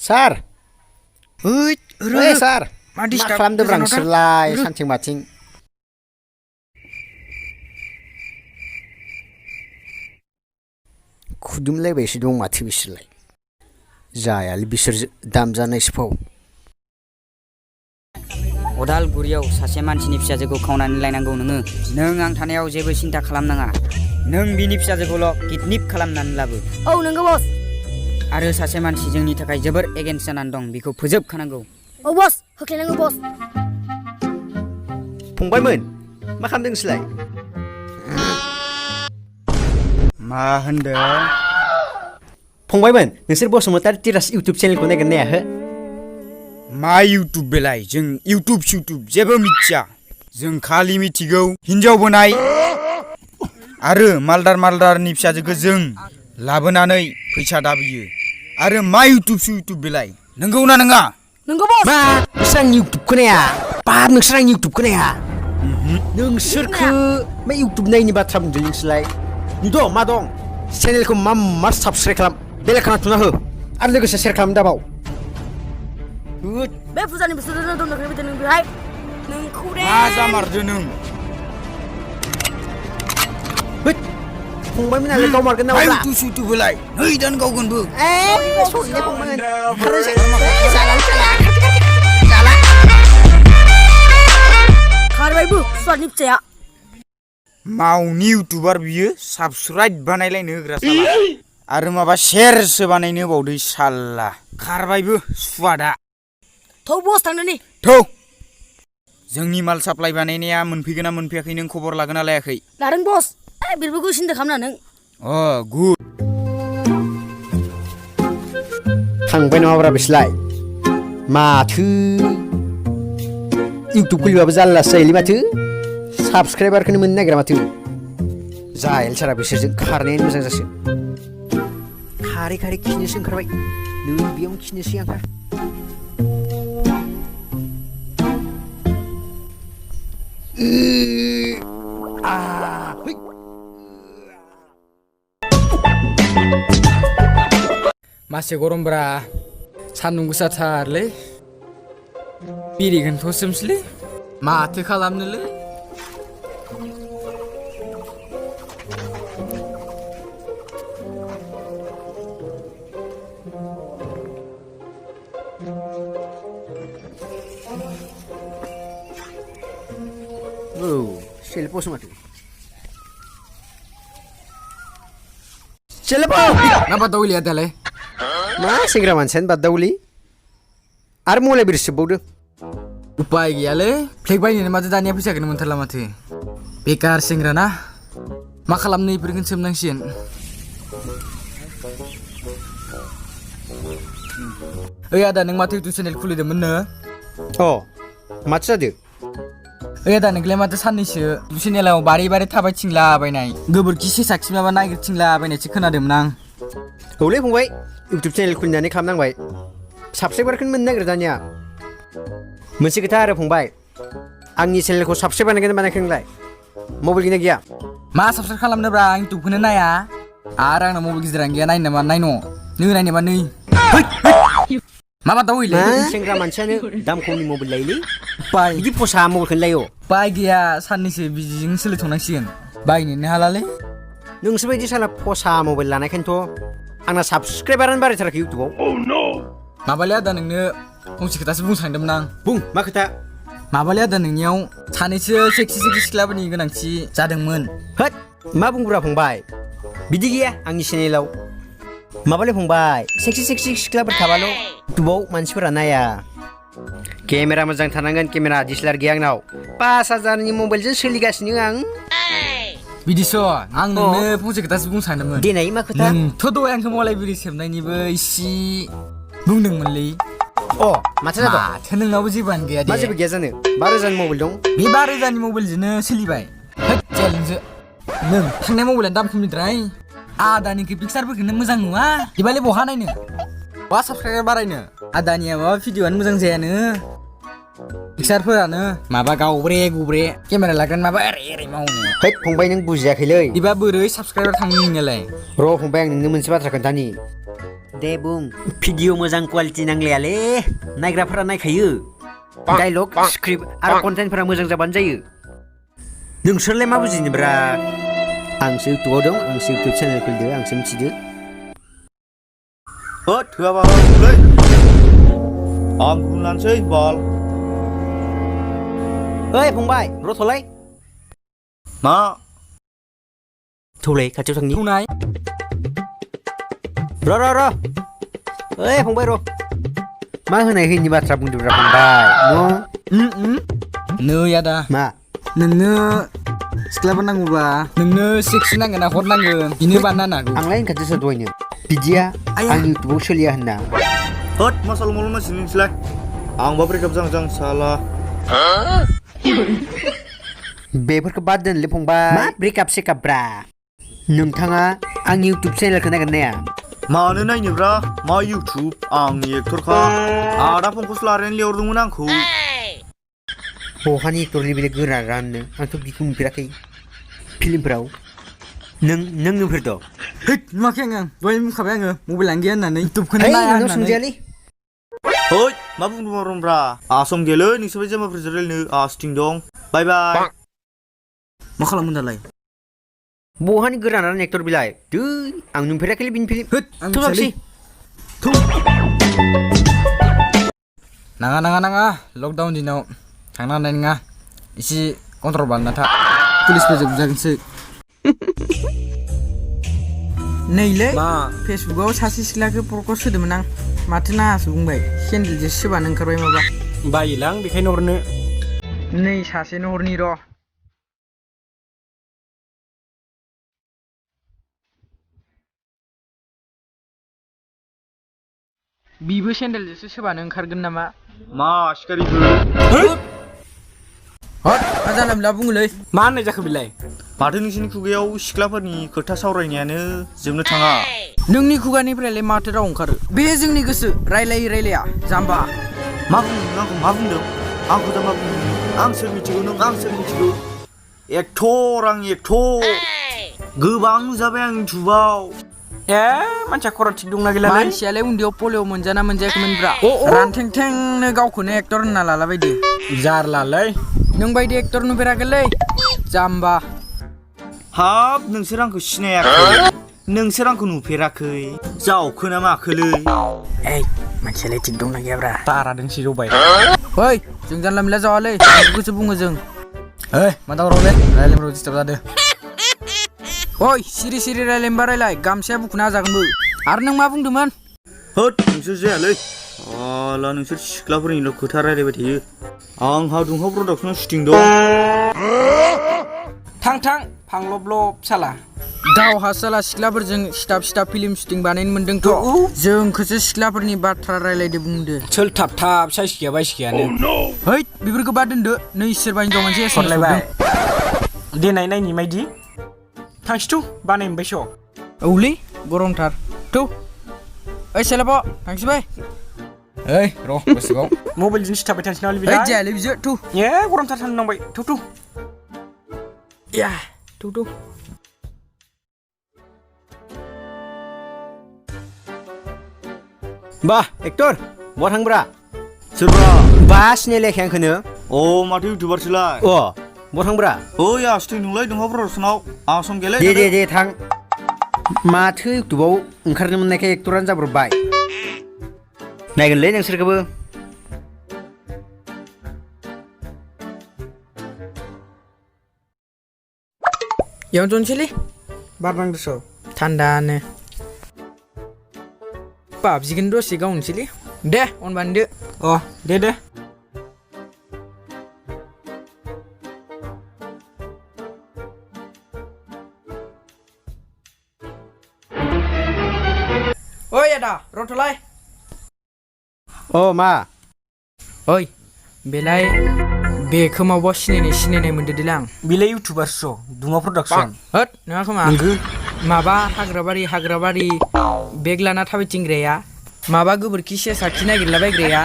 सार सार मा मा खालामदोंब्रा नोंसोरलाय सानथिं माथिं खुदुमलायबायसो दं माथो बिसोरलाय जायालै बिसोर दाम जानाय सिफाव अदालगुरियाव सासे मानसिनि फिसाजोखौ खावनानै लायनांगौ नों आं थानायाव जेबो सिन्था खालामनाङा नों बिनि फिसाजोखौल' किडनेप खालामनानै लाबो औ नंगौ बस आरो सासे मानसि जोंनि थाखाय जोबोर एगेन्स्ट जानानै दं बेखौ फोजोबखानांगौ औ बस होख्लायनांगौ बस फंबायमोन मा खालामदों नोंसोरलाय मा होनदों फंबायमोन नोंसोर बसुमतारी तिराज इउटुब चेनेलखौ नायगोन नायाखै मा इउटुब बेलाय जों इउटुब जेबो मिथिया जों खालि मिथिगौ हिनजाव बोनाय आरो मालदारनि फिसाजोखौ जों लाबोनानै फैसा दाबियो आरो मा इउटुब बेलाय नंगौना नङा नंगौ बस मा नोंसोर आंनि इउटुबखौ नाया बाब नोंसोर आंनि इउटुबखौ नाया नोंसोरखो मा इउटुब नायनि बाथ्रा बुंदों नोंसोरलाय नुदों मा दं चेनेलखौ मा साबस्क्राइब खालाम बेलेग खालामना हो आरो लोगोसे शेयार खालाम दाबाव बे फुजानि बोसोराव दंदों बिदि नों बेहाय नोंखौ रे मा जामारदो नों फंबायमोनालाय गावमारगोन ना अब्ला इउटुब बेलाय नै दान गावगोनबो सौजिनाय फंबायमोन खारबायबो फुजानि फिसाया मावनि इउटुबार बियो साबस्क्राइब बानायलायनो होग्रा साला आरो माबा शेयारसो बानायनो होबावदो साला खारबायबो सुवादा थौ बस थांदोनि थौ जोंनि माल साप्लाय बानायनाया मोनफैगोन ना मोनफैयाखै नों खबर लागोन ना लायाखै लादों बस बेफोरखौ सिन्था खालामना नों गुड थांबाय नामाब्रा बिसोरलाय माथो इउटुब खुलिबाबो जारलासो जायोलै माथो साबस्क्राइबारखौनो मोननो नागिरा माथो जायालै सारा बिसोरजों खारनायानो मोजां जासो खारै खिनोसो ओंखारबाय नै बेयावनो खिनोसै आंहा मासे गरमब्रा सान्दुं गोसाथारलै बिरिखौनो थसोमसैलै माथो खालामनोलै Siapa semua tu? Siapa? Napa tahu lihat dalai? Mas segera mansen bad dauli. Ar mulai bersebut. Upai giyale. Flek bayi ni mata dania bisa kena menterla mati. Bekar singra na. Makalam ni pergi semnang sian. Ada neng mati itu channel kulit mana? Oh, macam ada. दा नोंलाय माथो साननैसो चेनेलाव बारै थाबायथिंलाबायनाय गोबोरखि सेसाखि माबा नागिरथिंलाबायनायसो खोनादोंमोन आं औलै फंबाय इउटुब चेनेल खुलिनानै खालामनांबाय साबस्क्राइबारखौनो मोननो नागिरो दानिया मोनसे खोथा आरो फंबाय आंनि चेनेलखौ साबस्क्राइब बानायखायो नोंलाय मबाइल गैना गैया मा साबस्क्राइब खालामनोब्रा आं इउटुबखौनो नाया आरो आंना मबाइल गिदिरानो गैया नायनो नामा नायनो नायनोबा नै माबा दावैलै सेंग्रा मानसियानो दाम खमनि मबाइल लायोलै बाय बिदि फसा मबाइलखौनो लायो बाय गैया साननैसो बिदिजों सोलिथ'नांसिगोन बायनोनो हालालै नोंसोर बायदि साला फसा मबाइल लानायखायनोथ' आंना साबस्क्राइबारानो बारायथाराखै इउटुबाव माबालै आदा नोंनो फंसे खोथासो बुंनो सानदोंमोन आं बुं मा खोथा माबालै आदा नोंनियाव सानैसो सेक्सि सिख्लाफोरनि गोनांथि जादोंमोन होद मा बुंब्रा फंबाय बिदि गैया आंनि चेनेलाव माबालै फंबाय सेक्सि सिख्लाफोर थाबाल' इउटुबाव मानसिफोरा नाया केमेरा मोजां थानांगोन केमेरा डिएसएलआर गैया आंनाव 5000नि मबाइलजों सोलिगासिनो आं बिदिस' आं नोंनो फंसे खोथासो बुंनो सानदोंमोन देनाय मा खोथा नोंथ' दहाय आंखौ मलाय बिरि सेबनायनिबो इसे बुंदोंमोनलै माथो जादों माथो नोंनावबो जेबोआनो गैया दे मा जेबो गैया जानो 5000नि मबाइल दं बे 5000नि मबाइलजोंनो सोलिबाय होद जेलजों नों थांनाय मबाइलानो दाम खमनिद्राय आदानिखौ पिक्सारफोरखौनो मोजां नुवा बिबालाय बहा नायनो बहा साबस्क्राइबार बारायनो आदानिया माबा भिडिअ'आनो मोजां जायानो पिक्सारफोरानो माबा गावब्रे गुब्रे केमेरा लागोन माबा ओरै मावनो हैद फंबाय नों बुजियाखैलै बिबा बोरै साबस्क्राइबार थांनो नोंनियालाय र' फंबाय आं नोंनो मोनसे बाथ्रा खोन्थानि दे बुं भिडिअ मोजां क्वालिटि नांलायाले नायग्राफोरा नायखायो डायलग स्क्रिप्ट आरो कन्टेन्टफोरा मोजां जाबानो जायो नोंसोरलाय मा बुजिनोब्रा आंसो इउटुबाव दं आंसो इउटुब चेनेल खुलिदो आंसो मिथिदो होद होआबालै आं गुबुन लानोसै बाल ओइ फंबाय रथ'लाय मा थौलै खाथियाव थांनि थौनाय र' ओइ फंबाय र' मा होनाय होयिनि बाथ्रा बुंदोब्रा फंबाय नै आदा मा नोंनो सिख्लाफोर नांगौबा नोंनो सेक्सि नांगोन ना हट नांगोन बिनो बानायनो हागौ आंलाय होनखादोसो दहायनो बिदिया आं इउटुबाव सोलिया होनना होद मा सल' मल' मानसि नोंसोरलाय आंबा ब्रेकआप जां साला बेफोरखौ बाद दोनलै फंबाय मा ब्रेकआप सेकआप ब्रा नोंथाङा आंनि इउटुब चेनेलखौ नायगोन नाया मानो नायनोब्रा मा इउटुब आंनि एक्टरखा आदा फंखौसो लारायनो लिंहरदोंमोन आंखौ बहानि एक्टरनि बेले गोरा राननो आंथ' बिखौ नुफेराखै फिल्मफोराव नों नुफेरदों हैद नुवाखै आङो दहाय बुंखाबाय आङो मबाइलानो गैया होननानै इउटुबखौनो है नाया नोंनाव होननानै सोंजायालै होद मा बुंदोंब्रा आसम गेलै नोंसोरबो जेमाफोरजों रायलायनो आसथिं दं बाय बाय मा खालामगोन दालाय बहानि गोरा रान एक्टर बिलाय दै आं नुफेराखैलै बिनि फिल्म होद आं थुलाखसै नाङा लकडाउन दिनाव थांनो हानाय नङा एसे कन्ट्रल बानायना था पुलिसफोरजों बुजागोनसो नैलै फेसबुकाव सासे सिख्लाखौ प्रप'ज होदोंमोन आं माथो नाङासो बुंबाय केन्डेलजों सोबानो ओंखारबाय माबा बायोलां बेखायनो हरनो नै सासेनो हरनि र' बिबो सेन्देलजोंसो सोबानो ओंखारगोन नामा मा सिखारिफोर हट मा जानला मोनला बुङोलै मा होननाय जाखो बिलाय माथो नोंसोरनि खुगायाव सिख्लाफोरनि खोथा सावरायनायानो जोबनो थाङा नोंनि खुगानिफ्रायलाय माथो राव ओंखारो बे जोंनि गोसो रायलाया जाम्बा मा बुंदों आंखौ मा बुंदों आंखौ दा मा बुंदों आं सोर मिथिगौ नों आं सोर मिथिगौ एक्टर आं एक्टर गोबां नुजाबाय आं इउटुबाव मानसिया खर' थिग दंना गैलालै मानसियालाय उन्दैयाव पलिअ मोनजाना मोनजायाखैमोनब्रा रानथेंथेंनो गावखौनो एक्टर होनना लालाबायदो जारलालै नों बायदि एक्टर नुफेराखैलै जाम्बा हाब नोंसोर आंखौ सिनायाखै नोंसोर आंखौ नुफेराखै जावखोना माखोलै ओइ मानसियालाय थिग दंना गैयाब्रा तारा दोंसे जौबाय ओइ जों जानला मोनला जावालै बेखौसो बुङो जों ओइ मा दावरावलै रायलायब्रो दिस्टार्ब जादो ओइ सिरि रायलायनोबा रायलाय गामसाया बुखुना जागोनबो आरो नों मा बुंदोंमोन होद नोंसोर जायालै आला नोंसोर सिख्लाफोरनिल' खोथा रायलायबाय थायो आंहा दुंहाव प्रडाक्सनाव शुटिं दं थां फांलब साला गावहा साला सिख्लाफोरजों सिथाब फिल्म शुटिं बानायनो मोन्दोंथ' जोंखौसो सिख्लाफोरनि बाथ्रा रायलायदो बुंदो सोल थाब साइस गैया बाइस गैयानो है बेफोरखौ बाद दोनदो नै सोरबा हिनजाव मोनसे हरलायबाय देनाय नायनि मायदि थांसिथ' बानायनोबाय स' औलै गरमथार थौ ओइ सेलाब' थांसैबाय ओइ र' गोसोआव मबाइलजों सिथाबबाय थानोसै नामालै ओइ बिलाय जायालै बिजो थौ गरमथार थानो नांबाय थौ या थौ बा एक्टर बहा थांब्रा सोरबा बा सिनायलायाखै आंखौनो अ माथो इउटुबारसोलाय बहा थांब्रा ओइ आसथिं दंलै दुंहाव प्रडाक्सनाव आसम गेलै दे थां माथो इउटुबाव ओंखारनो मोननायखाय एक्टरानो जाब्रबबाय नायगोनलै नोंसोरखौबो यावनो जनोसैलै बार नांदोस' थान्दानो पाबजिखौनो दसे गावनोसैलै दे अन बानायदो दे ओइ आदा रथ'लाय मा ओइ बेलाय बेखौ मावबा सिनायनाय मोनदोंलै आं बिलाय इउटुबारसो दुङा प्रडाक्सन होद नङा खोमा माबा हाग्राबारि बेग लाना थाबायथिंग्राया माबा गोबोरखि सेसा खि नागिरलाबायग्राया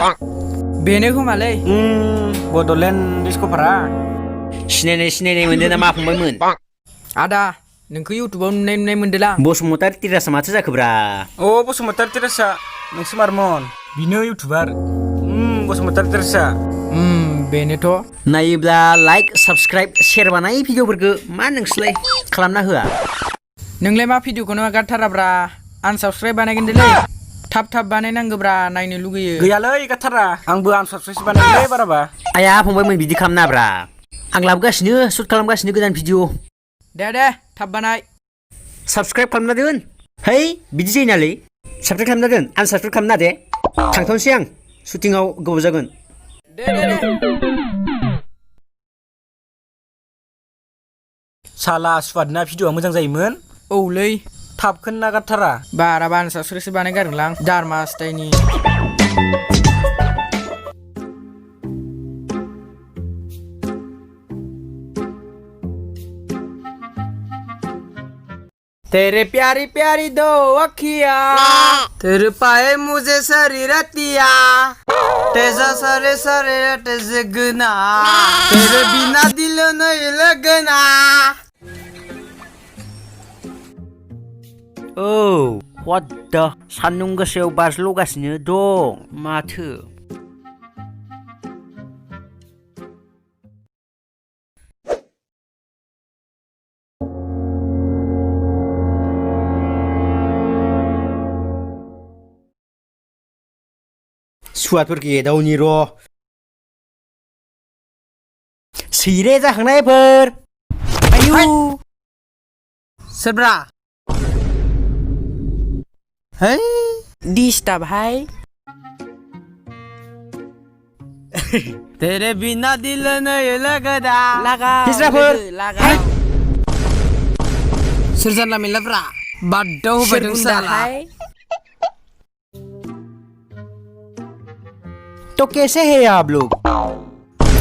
बेनो खोमालै बड'लेण्ड डिस्कभारा सिनायनाय मोनदों ना मा फंबायमोन आदा नोंखौ इउटुबाव नुनाय मोनदोला बसुमतारी तिराजा माथो जाखोब्रा अ बसुमतारी तिराजा नोंसो मारमोन बिनो इउटुबार बसुमतारी तिराजा बेनोथ' नायोब्ला लाइक साबस्क्राइब शेयार बानाय भिडिअफोरखौ मा नोंसोरलाय खालामना होआ नोंलाय मा भिडिअखौनो गारथाराब्रा आनसाबस्क्राइब बानायगोनदोलै थाब बानायनांगौब्रा नायनो लुगैयो गैयालै गाथारा आंबो आनसाबस्क्राइब बानायलै बाराबा आया फंबायमोन बिदि खालामनाब्रा आं लाबोगासिनो शुट खालामगासिनो गोदान भिडिअ दे थाब बानाय साबस्क्राइब खालामना दोन है बिदि जायो नालै साबस्क्राइब खालामना दोन आनसाबस्क्राइब खालामना दे थांथ'नोसै आं शुटिंआव गोबाव जागोन दे साला सुवादना भिडिअआ मोजां जायोमोन औलै थाबखोन नागारथारा बाराबा आनसाबस्क्राइबसो बानायगारदोंलां दारमा स्टाइलनि तेरे प्यारी प्यारी दो अखियां तेरे पाए मुझे सारी रतिया तेजा सारे सारे जगना तेरे बिना दिल नहीं लगना औ what the सान्दुं गोसायाव बाज्ल'गासिनो दं माथो सुवादफोरखौ एदावनि र' सैरे जाखांनायफोर आयु सोरब्रा है डिस्टार्ब है तेरे बिना दिल नहीं लगदा लगा हिजराफोर लगा सोर जानला मेनलाफ्रा बादाव होबाय दं साला तो कैसे है आप लोग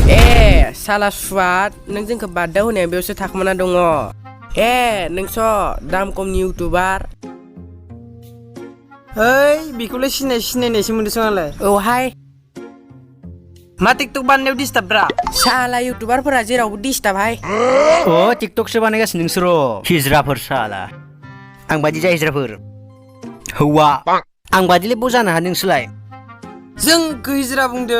ए साला सुवाद नों जोंखौ बादा होनाया बेयावसो थाखोमाना दङ ए नोंस' दाम खमनि इउटुबार ओइ बेखौलाय सिनायनायसो मोनदोंसो आंलाय औहाय मा टिकटक बानायनायाव डिस्टार्बब्रा साला इउटुबारफोरा जेरावबो डिस्टार्ब हाय अ टिकटकसो बानायगासिनो नोंसोर हिजराफोर साला आं बादि जा हिजराफोर हौवा आं बादिलाय ब जानो हा नोंसोरलाय जोंखौ हिजरा बुंदो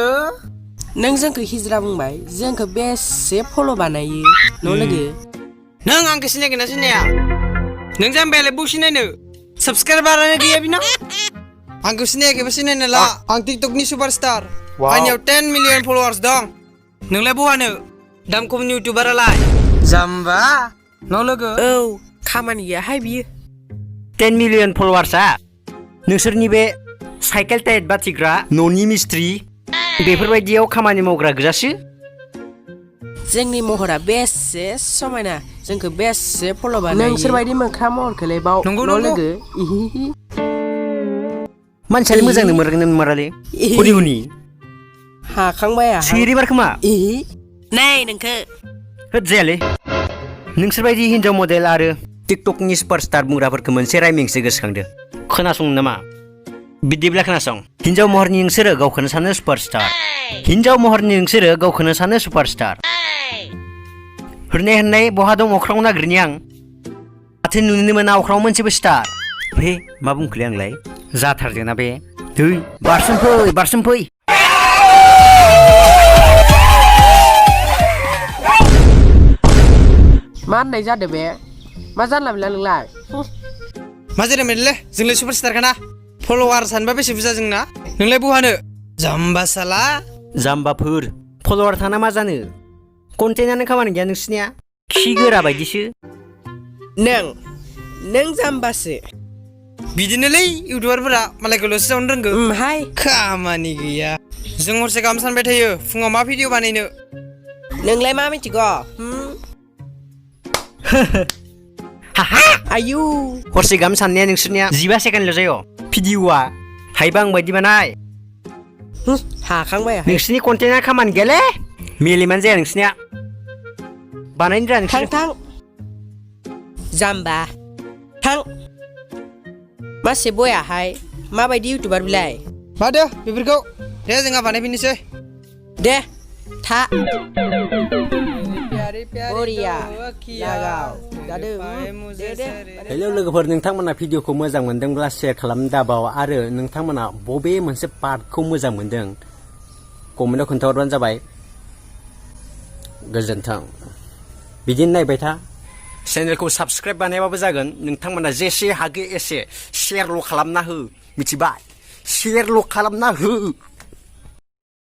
नों जोंखौ हिजरा बुंबाय जोंखौ बेसे फल' बानायो न' लोगो नों आंखौ सिनायगोन ना सिनाया नों जाम्बायालाय बौ सिनायनो साबस्क्राइबारानो गैया बिना आंखौ सिनायाखैबा सिनायनो ला आं टिकटकनि सुपारस्टार आंनियाव 10 मिलियन फलोवार्स दं नोंलाय बहानो दाम खमनि इउटुबारालाय जाम्बा न' लोगो औ खामानि गैयाहाय बियो 10 मिलियन फलोवार्सआ नोंसोरनि बे साइकेल टाइट बाथिग्रा न'नि मिस्ट्रि बेफोरबायदियाव खामानि मावग्रा गोजासो जोंनि महरा बेसे समायना जोंखौ बेसे फल' बानायो नोंसोरबायदि मोख्रा महरखौलाय बाव न' लोगो मानसियालाय मोजां नोमोरालै हनि हनि हाखांबाय आहा सिरिबार खोमा नै नोंखो होद जायालै नोंसोरबायदि हिन्जाव मडेल आरो टिकटकनि सुपारस्टार बुंग्राफोरखौ मोनसे राइमिंसो गोसोखांदो खोनासंनो नामा बिदिब्ला खोनासं हिन्जाव महरनि नोंसोरो गावखौनो सानो सुपारस्टार हिन्जाव महरनि नोंसोरो गावखौनो सानो सुपारस्टार होननाय बहा दं अख्राङाव नागिरनि आं माथो नुनो मोना अख्राङाव मोनसेबो स्टार हे मा बुंखोलै आंलाय जाथारदोंना बे दै बारसोम फै मा होननाय जादो बे मा जानला मोनला नोंलाय मा जादों मोनलै जोंलाय सुपारस्टारखाना फलोवार सानबा बेसे बुरजा जोंना नोंलाय बहानो जाम्बा साला जाम्बाफोर फलोवार थाना मा जानो कन्टेन्टआनो खामानि गैया नोंसिनिया खि गोरा बायदिसो नों जाम्बासो बिदिनोलै इउटुबारफोरा मालायखौल'सो जावनो रोंगौ हाय खामानि गैया जों हरसे गाहाम सानबाय थायो फुङाव मा भिडिअ बानायनो नोंलाय मा मिथिगौ आयु हरसे गाहाम साननाया नोंसोरनिया 15 सेकेन्डल' जायो भिडिअआ हायोबा आं बायदि बानाय हाखांबाय नोंसिनि कन्टेन्टआ खामानि गैयालै मेलेमानो जाया नोंसिनिया बानायनो रोङा नोंसोर थां जाम्बा थां मासे बयाहाय माबायदि इउटुबार बिलाय मादो बेफोरखौ दे जोंहा बानायफिननोसै दे था प्यारी प्यारी बरिया लागाव जादों दे हेलौ लोगोफोर नोंथांमोना भिडिअखौ मोजां मोनदोंब्ला शेयार खालाम दाबाव आरो नोंथांमोना बबे मोनसे पार्टखौ मोजां मोनदों कमेन्टआव खोन्थाहरबानो जाबाय गोजोन्थों बिदिनो नायबाय था चेनेलखौ साबस्क्राइब बानायाबाबो जागोन नोंथांमोना जेसे हागो एसे शेयारल' खालामना हो मिथिबाय शेयारल' खालामना हो